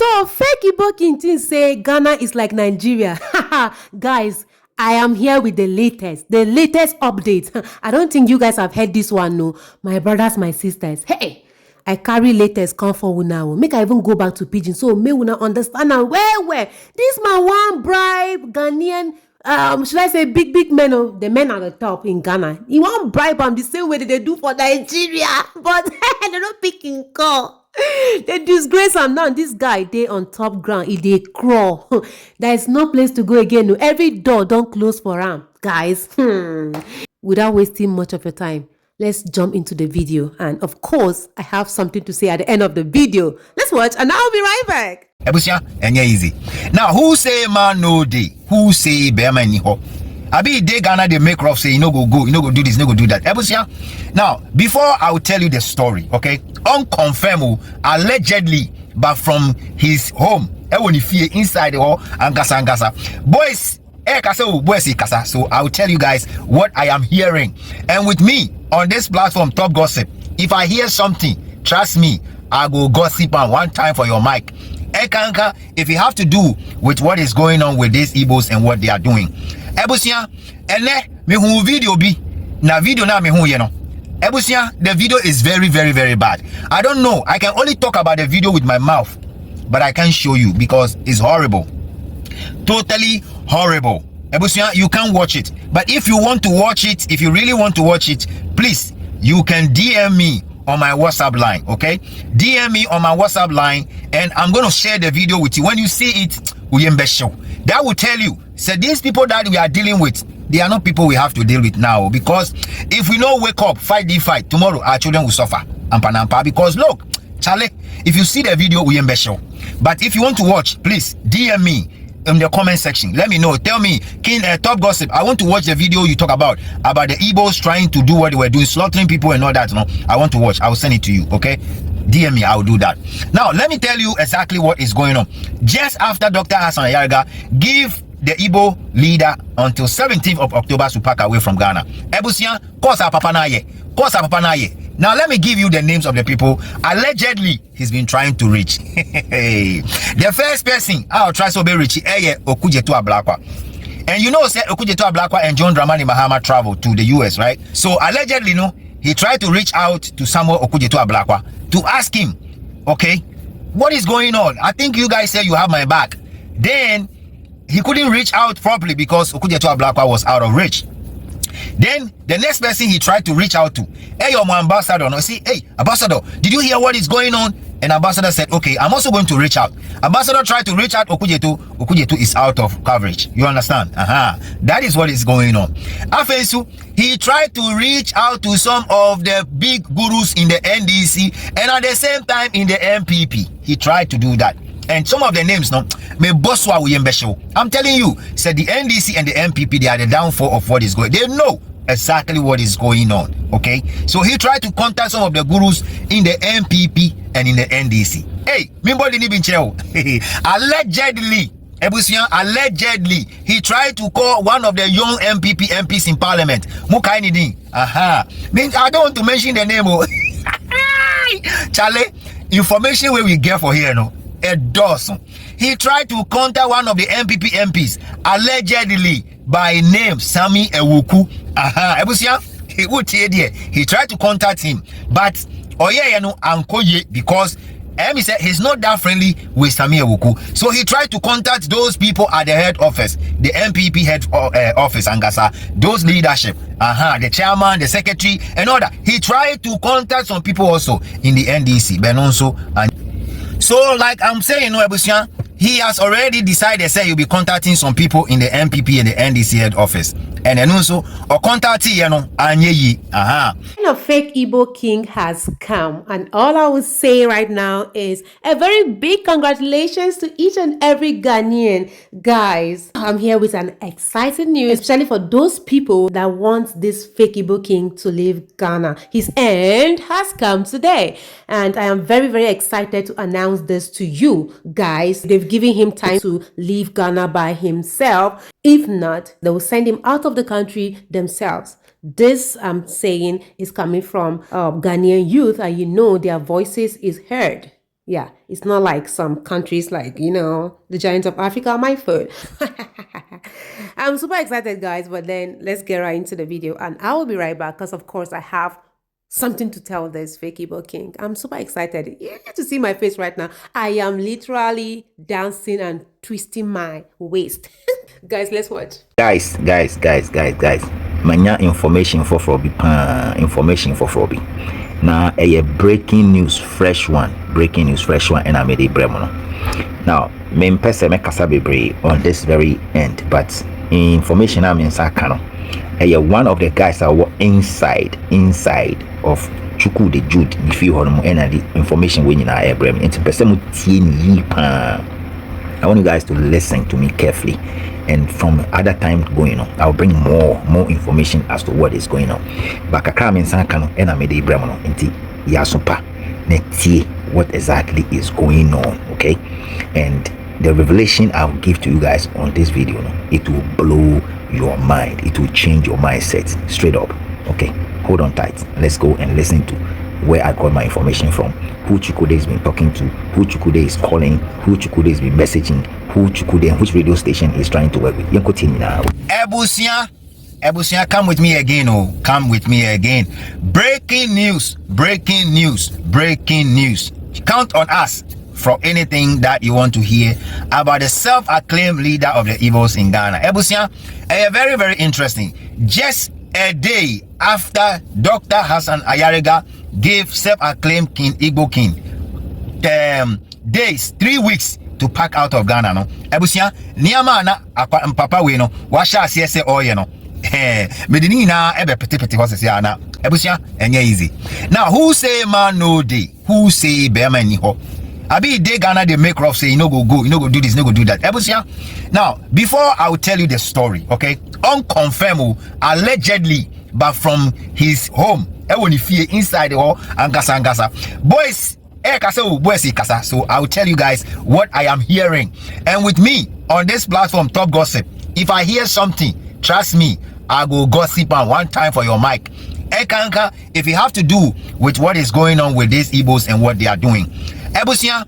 So fake Igbo King say Ghana is like Nigeria. Guys, I am here with the latest update. I don't think you guys have heard this one, no. My brothers, my sisters. Hey, I carry latest come for now. Make I even go back to pidgin so may una understand and where this man one bribe Ghanaian. Should I say big men? Oh, the men at the top in Ghana. He won't bribe them the same way that they do for Nigeria, but they don't pick in call. They disgrace am now. This guy dey on top ground. He dey crawl. There is no place to go again. No. Every door don't close for him, guys. Without wasting much of your time, let's jump into the video. And of course, I have something to say at the end of the video. Let's watch, and I'll be right back. Ebusia, enye easy. Now, who say man no day? Who say bear man ni ho? Abi dey Ghana they make rough say you no go, you no go do this, you no go do that. Ebusia. Now, before I will tell you the story, okay? Unconfirmed, allegedly, but from his home, inside the hall, Angasa. Boys, kasa. So I will tell you guys what I am hearing. And with me on this platform, Top Gossip, if I hear something, trust me, I will gossip on one time for your mic. Ekanka, if you have to do with what is going on with these Igbos and what they are doing. Ebusia, me hu video bi na video na me hu ye no. Ebusia, the video is very bad. I don't know. I can only talk about the video with my mouth, but I can't show you because it's horrible. Totally horrible. Ebusia, you can't watch it. But if you want to watch it, if you really want to watch it, please, you can DM me on my WhatsApp line, okay? DM me on my WhatsApp line, and I'm going to share the video with you. When you see it, that will tell you, so these people that we are dealing with, they are not people we have to deal with now, because if we don't wake up, fight, tomorrow our children will suffer. Because look, Charlie, if you see the video, but if you want to watch, please DM me in the comment section. Let me know. Tell me, King Top Gossip, I want to watch the video you talk about the Igbos trying to do what they were doing, slaughtering people and all that. No, I want to watch. I will send it to you, okay? DM me, I will do that. Now, let me tell you exactly what is going on. Just after Dr. Hassan Yarga give the Igbo leader until 17th of October to pack away from Ghana. Ebusia, kosa papanaye. Now let me give you the names of the people allegedly he's been trying to reach. The first person I'll try to be rich Okujetu Ablakwa. And you know, say Okujetu Ablakwa and John Dramani Mahama traveled to the US, right? So allegedly, no, he tried to reach out to Samuel Okujetu Ablakwa to ask him, okay, what is going on? I think you guys say you have my back. Then he couldn't reach out properly because Okujetu Ablakwa was out of reach. Then the next person he tried to reach out to, hey, your ambassador, no, see, hey, ambassador, did you hear what is going on? And ambassador said, okay, I'm also going to reach out. Ambassador tried to reach out Okujetu is out of coverage. You understand? That is what is going on. Afensu, he tried to reach out to some of the big gurus in the NDC and at the same time in the MPP. He tried to do that. And some of the names, no, I'm telling you, said the NDC and the MPP, they are the downfall of what is going on. They know exactly what is going on, okay? So he tried to contact some of the gurus in the MPP and in the NDC. Hey, allegedly, he tried to call one of the young MPs in parliament. I don't want to mention the name. Charlie, information where we get for here, no? A dozen. He tried to contact one of the MPs allegedly by name Sami Ewuku. He tried to contact him, but because he said he's not that friendly with Sami Ewuku. So he tried to contact those people at the head office, the MPP head office, Angasa, those leadership, the chairman, the secretary, and all that. He tried to contact some people also in the NDC, Benonso, and so, like I'm saying, Ebusia, he has already decided, say, he'll be contacting some people in the MPP and the NDC head office. And then also, or contact, Anyeyi. A fake Igbo king has come, and all I will say right now is a very big congratulations to each and every Ghanaian. Guys, I'm here with an exciting news, especially for those people that want this fake Igbo king to leave Ghana. His end has come today, and I am very excited to announce this to you guys. They've given him time to leave Ghana by himself. If not, they will send him out of the country themselves. This I'm saying is coming from Ghanaian youth, and you know their voices is heard. Yeah, it's not like some countries like, the giants of Africa are my food. I'm super excited, guys, but then let's get right into the video and I will be right back because, of course, I have something to tell this fake Igbo king. I'm super excited. You get to see my face right now. I am literally dancing and twisting my waist. Guys, let's watch. Guys. Manya information for Frobi. Information for Frobi. Now, a breaking news, fresh one, and I made a bremono. Now, me pese me kasa bebre on this very end, but information I'm in Sakano. One of the guys that were inside of Chuku the Jude, if you and the information when you are a brem into person. I want you guys to listen to me carefully, and from other time going on, I'll bring more information as to what is going on. But kakra me nsan kano and I made a bremono nti yasopa netie what exactly is going on, okay? And the revelation I'll give to you guys on this video, it will blow your mind. It will change your mindset straight up. Okay, hold on tight. Let's go and listen to where I got my information from, who Chukwude has been talking to, who Chukwude is calling, who Chukwude has been messaging, who Chukwude and which radio station is trying to work with. Ebusia, come with me again. Come with me again. Breaking news. Count on us for anything that you want to hear about the self-acclaimed leader of the Igbos in Ghana. Ebusia, very, very interesting. Just a day after Dr. Hassan Ayariga gave self-acclaimed King Igbo King 3 weeks to pack out of Ghana, no. Ebusia, niyama na papa we no, washa asese oye no. Medini na ebe peti horses ya na. Ebusia, enye easy. Now, who say man no day? Who say bear ni ho? Abi dey Ghana they make rough say you no go, you no go do this, you no go do that. Ebusia. Now, before I will tell you the story, okay? Unconfirmed, allegedly, but from his home, inside the hall, angasa. Boys, kasa. So I will tell you guys what I am hearing. And with me on this platform, Top Gossip, if I hear something, trust me, I will gossip on one time for your mic. Ekanka, if you have to do with what is going on with these Igbos and what they are doing. Ebusia,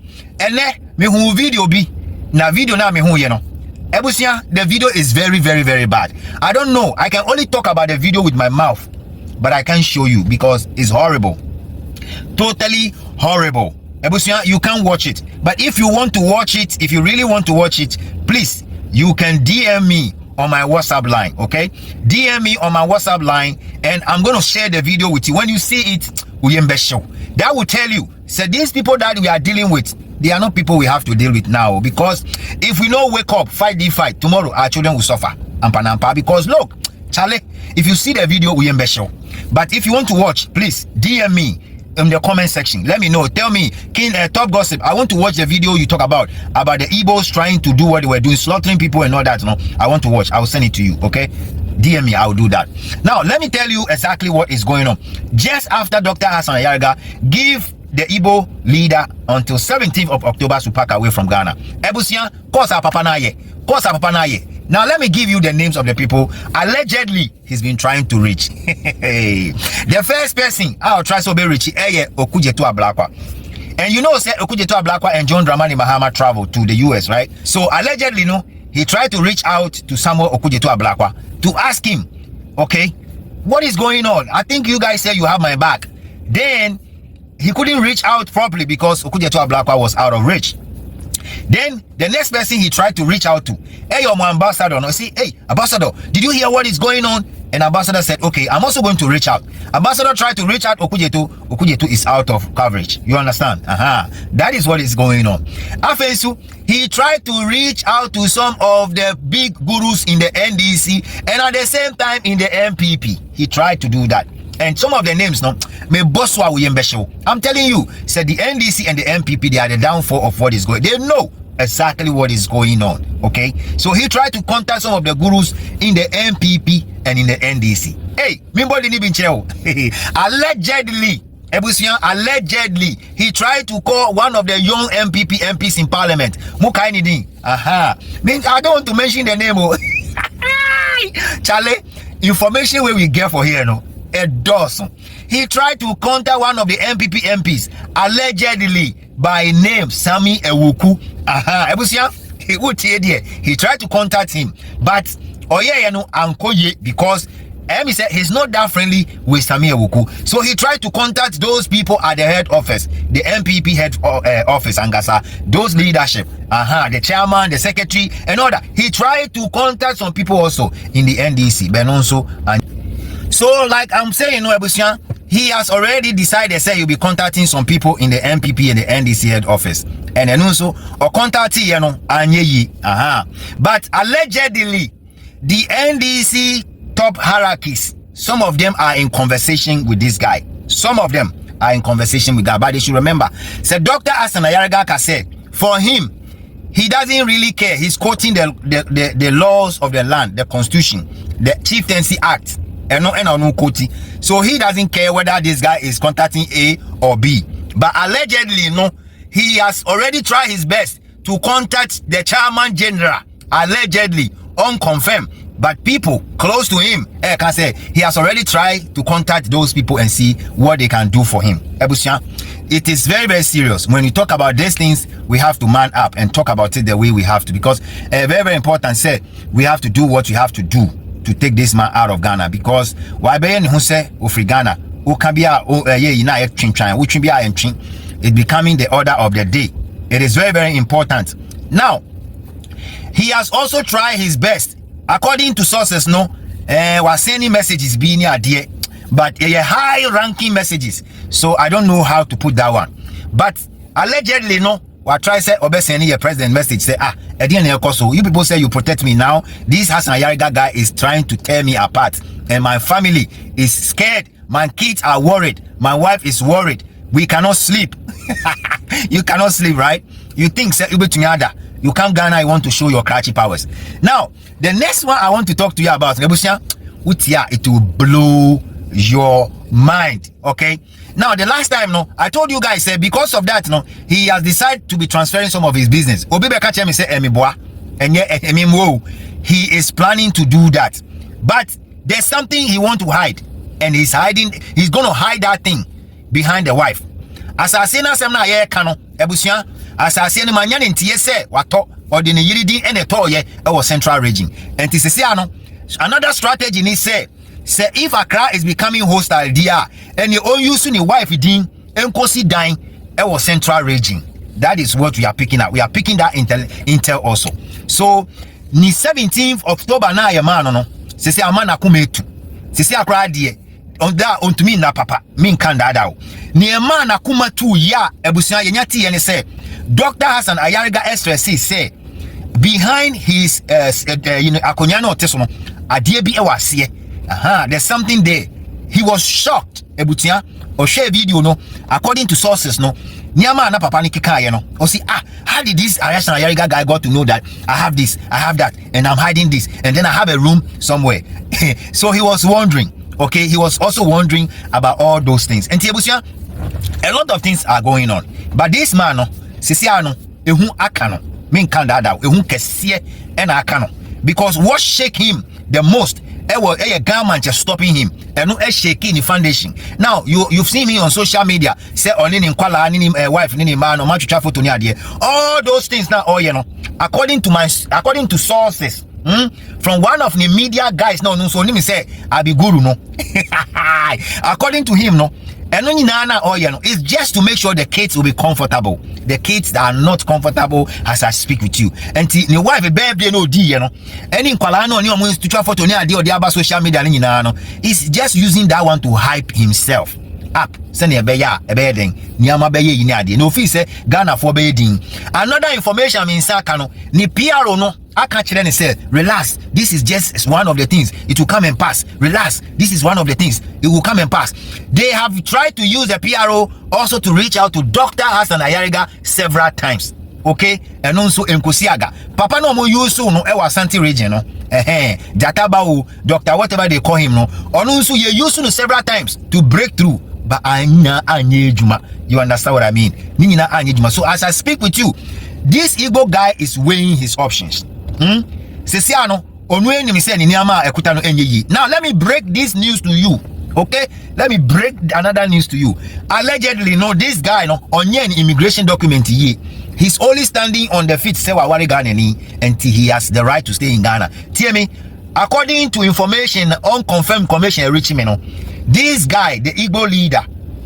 me hu video bi na video na me hu ye no. Ebusia, the video is very, very, very bad. I don't know. I can only talk about the video with my mouth, but I can't show you because it's horrible. Totally horrible. Ebusia, you can't watch it. But if you want to watch it, if you really want to watch it, please, you can DM me on my WhatsApp line, okay? DM me on my WhatsApp line, and I'm going to share the video with you. When you see it, that will tell you, so these people that we are dealing with, they are not people we have to deal with now, because if we don't wake up, fight, tomorrow our children will suffer. Because look, Charlie, if you see the video, but if you want to watch, please DM me in the comment section. Let me know. Tell me, King Top Gossip, I want to watch the video you talk about the Igbos trying to do what they were doing, slaughtering people and all that. No, I want to watch. I will send it to you, okay? DM me, I will do that. Now, let me tell you exactly what is going on. Just after Dr. Hassan Ayariga give the Igbo leader until 17th of October to pack away from Ghana. Ebusia, kosa papa naye. Now, let me give you the names of the people allegedly he's been trying to reach. The first person I'll try to be reach Okujetu Ablakwa. And you know, say Okujetu Ablakwa and John Dramani Mahama traveled to the US, right? So allegedly, no, he tried to reach out to Samuel Okujetu Ablakwa to ask him, okay, what is going on? I think you guys say you have my back. Then he couldn't reach out properly because Okujetu Ablakwa was out of reach. Then the next person he tried to reach out to, hey, your ambassador, no, see, hey, ambassador, did you hear what is going on? And ambassador said, okay, I'm also going to reach out. Ambassador tried to reach out Okujetu is out of coverage. You understand? That is what is going on. Afensu, he tried to reach out to some of the big gurus in the NDC and at the same time in the MPP. He tried to do that. And some of the names, no, me bosswa uyembesho. I'm telling you, said the NDC and the MPP, they are the downfall of what is going. They know exactly what is going on. Okay, so he tried to contact some of the gurus in the MPP and in the NDC. Hey, Mimbo didn't even tell. Allegedly, Ebusian, allegedly, he tried to call one of the young MPs in Parliament. Mukainidin. I don't want to mention the name. Charlie, information where we get for here, no. A Dawson. He tried to contact one of the MPs. Allegedly, by name Sammy Ewuku. Ebusia, he would here there. He tried to contact him, but ankoye because Emi said he's not that friendly with Sammy Ewuku. So he tried to contact those people at the head office, the MPP head office, Angasa, those leadership, the chairman, the secretary, and all that. He tried to contact some people also in the NDC, Benonso, and so like I'm saying, Ebusia, he has already decided, say he'll be contacting some people in the MPP and the NDC head office, and then also or contact Anyeyi, but allegedly the NDC top hierarchies, some of them are in conversation with this guy. Some of them are in conversation with that. But they should remember, said Dr. Hassan Ayarigaka said, for him, he doesn't really care. He's quoting the laws of the land, the constitution, the Chieftaincy Act, so he doesn't care whether this guy is contacting A or B. But allegedly, he has already tried his best to contact the chairman general, allegedly, unconfirmed. But people close to him, can say he has already tried to contact those people and see what they can do for him. Ebusia, it is very, very serious. When we talk about these things, we have to man up and talk about it the way we have to, because very, very important. Say we have to do what we have to do to take this man out of Ghana, because why be who say ofri Ghana it's becoming the order of the day. It is very, very important. Now, he has also tried his best. According to sources, was sending messages being there, but high-ranking messages. So I don't know how to put that one. But allegedly, what try say sending a president message say, you people say you protect me now. This Hassan Ayariga guy is trying to tear me apart, and my family is scared. My kids are worried. My wife is worried. We cannot sleep. You cannot sleep, right? You think say you come Ghana, you want to show your cratchy powers. Now, the next one I want to talk to you about, it will blow your mind. Okay. Now, the last time, I told you guys, because of that, he has decided to be transferring some of his business. He is planning to do that, but there's something he wants to hide, and he's hiding. He's going to hide that thing behind the wife. Asasina semna ye kano ebusia asase no manya ne ntie se wato ode ne yiridi ene to ye e central region. Enti sese ano another strategy ni say if Accra is becoming hostile there and you own use ni wife din enkosi dan e central region. That is what we are picking up. We are picking that intel also. So ni 17th October na ye man no sese amana kumetu sese Accra die on that on to me na papa min kanda dawo niema na kuma tu ya ebusia yenyati ye ne say Dr. Hassan Ayariga SRC say behind his akonya no teso no ade bi e wase there's something there. He was shocked ebutia or share video no according to sources niema na papa ni kika ye no o see how did this Hassan Ayariga guy got to know that I have this, I have that, and I'm hiding this, and then I have a room somewhere. So he was wondering. Okay, he was also wondering about all those things. And Tiabusia, a lot of things are going on. But this man, Sisiano, ehun akano, min kandada, ehun kesie and akano. Because what shake him the most, a government just stopping him, and no shaking the foundation. Now you've seen me on social media, say only in kwala, ni wife, ni man, or much travel to near. All those things now, according to sources. From one of the media guys so let me say I be guru according to him it's just to make sure the kids will be comfortable. The kids that are not comfortable as I speak with you, and the wife baby any social media is just using that one to hype himself up. No fee say Ghana for bedding. Another information means ni PRO no I catch them and say relax, this is just one of the things, it will come and pass. Relax, this is one of the things, it will come and pass. They have tried to use the PRO also to reach out to Dr. Hassan Ayariga several times. Okay, and also Nkosiaga papa no mo use no ewa Santi region Jataba doctor whatever they call him also you use no several times to break through. But you understand what I mean? So as I speak with you, this Igbo guy is weighing his options. Now let me break this news to you. Okay, let me break another news to you. Allegedly, no, this guy, no, on an immigration document, he's only standing on the feet, say, Wawari Ghana, until he has the right to stay in Ghana. Tell me, according to information, unconfirmed commission Richmond, this guy, the Igbo leader,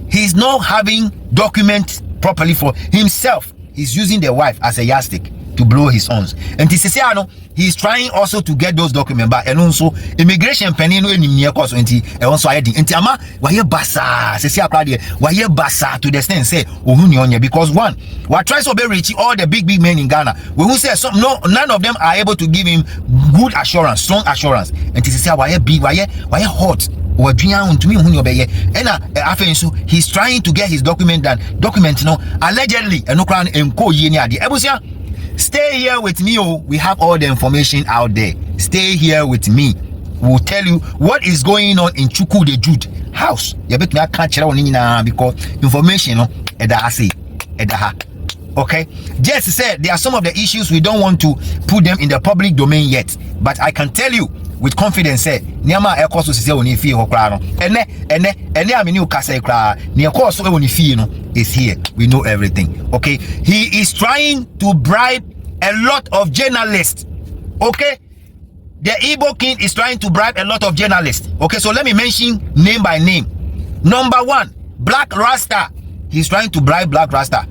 he's not having documents properly for himself. He's using the wife as a yardstick to blow his horns. And he's trying also to get those documents back. And also, immigration penny no near cause and also I think ama why basa why basa to the extent say because one what tries to be rich all the big men in Ghana. We who say some no none of them are able to give him good assurance, strong assurance. And he say why big why hot. He's trying to get his document done. Document no allegedly and no crown stay here with me. Oh, we have all the information out there. Stay here with me. We'll tell you what is going on in Chuku the Jude house. You bet me I can't share on because information no okay. Just said there are some of the issues we don't want to put them in the public domain yet, but I can tell you with confidence say niama ekoso se oni fie ho kra no ene amini ukasa kra ne ekoso e oni fie no is here. We know everything. Okay, he is trying to bribe a lot of journalists. Okay, the Igbo king is trying to bribe a lot of journalists. Okay, so let me mention name by name. Number one, Black Rasta. He's trying to bribe Black Rasta.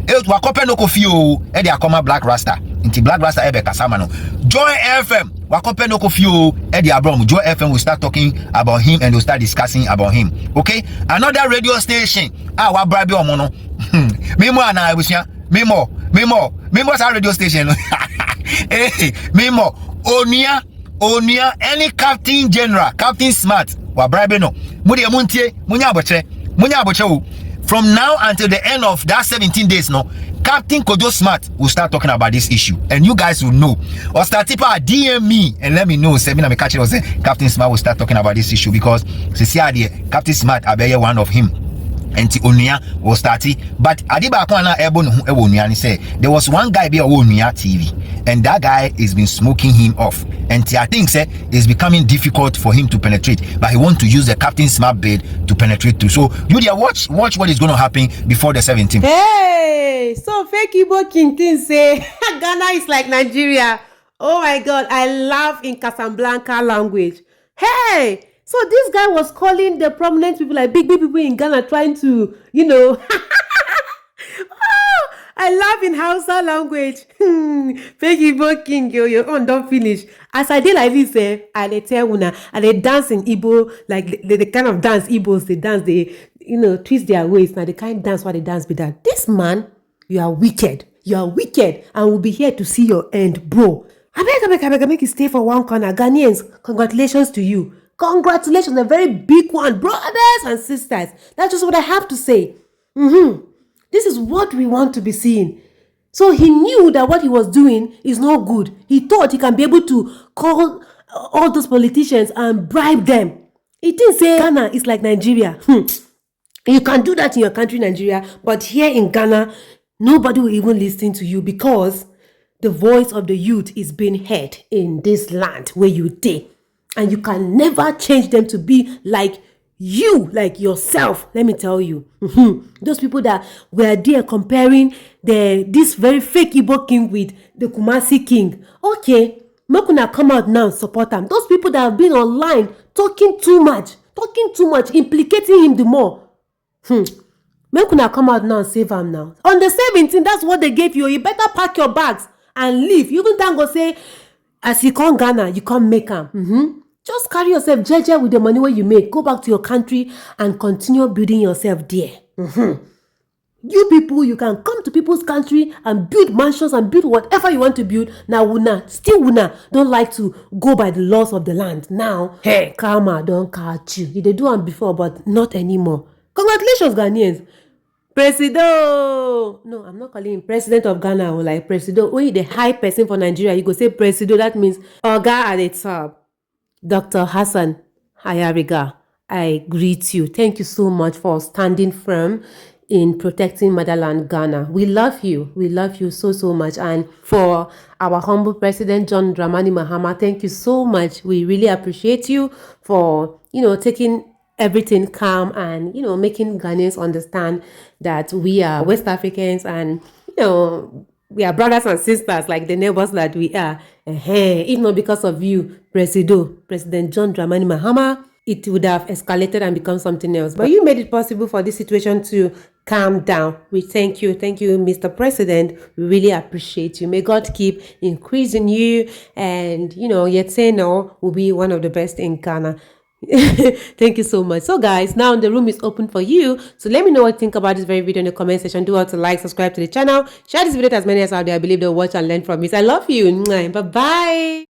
It wakope no kofio e dey akoma Black Rasta. Inti Black Rasta ebe kasama no. Joy FM wakope no kofio e dey abrom. Joy FM will start talking about him and will start discussing about him. Okay? Another radio station. Wa bribe omo no. Memo ana abusia. Memo sa radio station. Hey, Memo Onia any Captain General, Captain Smart wa bribe no. Mudi muntie, munya aboche. From now until the end of that 17 days, no, Captain Kojo Smart will start talking about this issue, and you guys will know. Or start DM me and let me know. Sabina me catch it. Say Captain Smart will start talking about this issue because Captain Smart I be one of him. And Onia was starting, but Adiba Kwana Ebon say there was one guy be Onia TV, and that guy has been smoking him off. And I think it's becoming difficult for him to penetrate, but he want to use the Captain Smart bed to penetrate too. So you there watch what is going to happen before the 17th. Hey, so fake Igbo king say Ghana is like Nigeria. Oh my God, I love in Casablanca language. Hey. So this guy was calling the prominent people, like big people in Ghana, trying to, oh, I laugh in Hausa language. Fake Igbo king, your own don't finish. As I did like this, I dey tell una, I dey dance in Igbo, like the kind of dance Igbos they dance, they twist their waist. Now the kind of dance what they dance be that. This man, you are wicked, and we'll be here to see your end, bro. I beg, make you stay for one corner. Ghanaians, congratulations to you. Congratulations, a very big one, brothers and sisters. That's just what I have to say. This is what we want to be seeing. So he knew that what he was doing is not good. He thought he can be able to call all those politicians and bribe them. He didn't say Ghana is like Nigeria. You can do that in your country, Nigeria, but here in Ghana, nobody will even listen to you because the voice of the youth is being heard in this land where you stay. And you can never change them to be like you, like yourself. Let me tell you. Those people that were there comparing this very fake Igbo king with the Kumasi king. Okay, make una come out now and support them. Those people that have been online talking too much, implicating him the more. Make una come out now and save him now. On the 17th, that's what they gave you. You better pack your bags and leave. You even then go say, as you come Ghana, you come make them. Just carry yourself jeje with the money where you make. Go back to your country and continue building yourself there. You people, you can come to people's country and build mansions and build whatever you want to build. Now, Wuna don't like to go by the laws of the land. Now, hey, karma don't catch you. They do one before, but not anymore. Congratulations, Ghanaians. Presido. No, I'm not calling him president of Ghana or like Presido. When you're the high person for Nigeria, you go say Presido. That means Oga at the top. Dr. Hassan Hayariga, I greet you. Thank you so much for standing firm in protecting motherland Ghana. We love you. We love you so much. And for our humble president, John Dramani Mahama, thank you so much. We really appreciate you for, taking everything calm and, making Ghanaians understand that we are West Africans and, we are brothers and sisters like the neighbors that we are. If not because of you, President John Dramani Mahama, it would have escalated and become something else. But you made it possible for this situation to calm down. We thank you. Thank you, Mr. President. We really appreciate you. May God keep increasing you. And, yet say no will be one of the best in Ghana. Thank you so much. So guys, now the room is open for you. So let me know what you think about this very video in the comment section. Do also like, subscribe to the channel, share this video to as many as out there I believe they'll watch and learn from it. I love you. Bye bye.